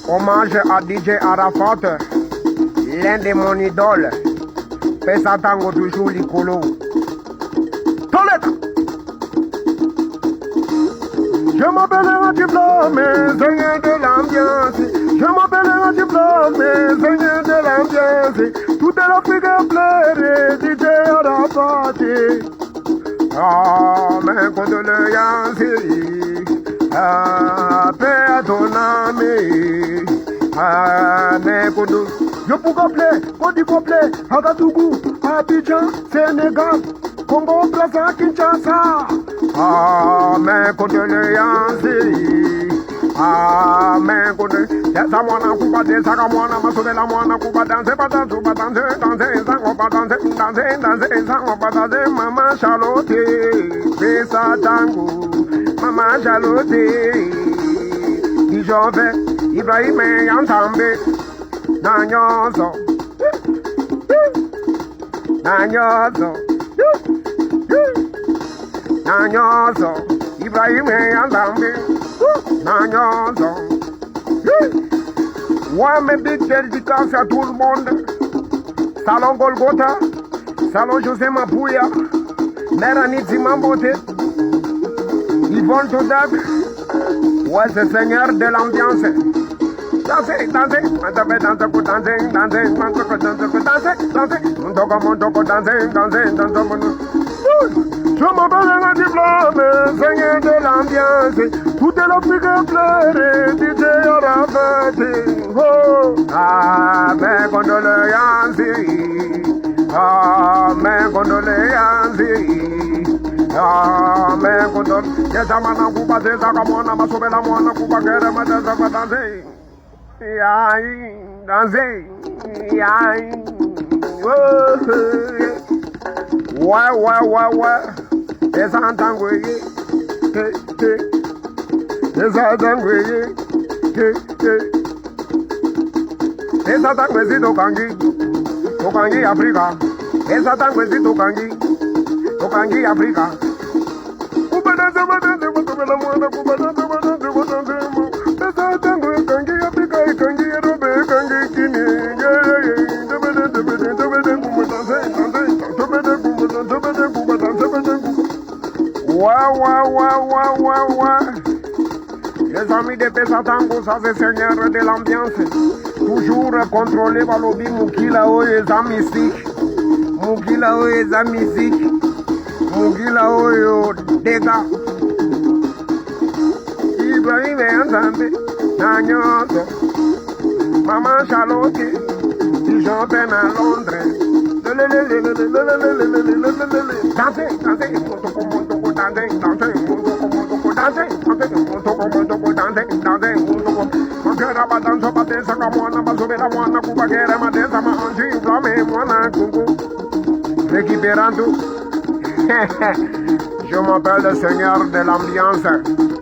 Hommage à DJ Arafat, l'un de mon idole. Pesa tango toujours l'icolo. Toleka! Je m'appelle un diplôme, seigneur de l'ambiance. Je m'appelle un diplôme, seigneur de l'ambiance. Toute l'Afrique pleure, DJ Arafat. Ah, mes condoléances. Ah, paix à ton âme. Ah, mes condoléances. Je pourrais plaire, Côte d'Ivoire, Ouagadougou, Abidjan, Sénégal, Congo, Brazza, Kinshasa. Ah, mes condoléances. Ah, mes condoléances. Yesa mwana kuba desa ka mwana masovela mwana kuba danse danse danse zango ba danse zango ba danse mama Charlotte pesa tango mama Charlotte Dijove Ibrahim Yantambe Nanyozo Ibrahim Yantambe Nanyozo. Ouais, mes big dédicaces à tout le monde. Salon Golgotha, Salon José Mapouya, Mère Anitzi Mambote, Yvonne Toudak. Ouais, c'est Seigneur de l'ambiance. Dansez, dansez, je m'appelle un diplôme, seigneur de l'ambiance. Toute l'Afrique pleure, DJ Arafat. Oh, ah, mes condoléances. Ah, mes condoléances. Ah, mes condoléances. Yesa mana kuba desa kamona masobela mwana kuba kere madesa kwa danse. Yai, danse. Yai. Ouais. Esa tangoye. Esa tangoye. Esa tangoye Tokangi Africa. Esa tangoye Tokangi Africa. Kubadanse matobela mwana kubadanse Esa tangoye kangi Africa kangi Europe kangi Kini. Ouais. Les amis de Pesa Tango, ça c'est Seigneur de l'ambiance. Toujours contrôlé par l'objet Moukila Oye Zamisik. Moukila Oye Zamisik. Moukila Oye Dega. Ibrahim Yantambe. Nanyoto. Maman Charlotte. Dijon peine à Londres. Récupérant tout. Je m'appelle le Seigneur de l'ambiance.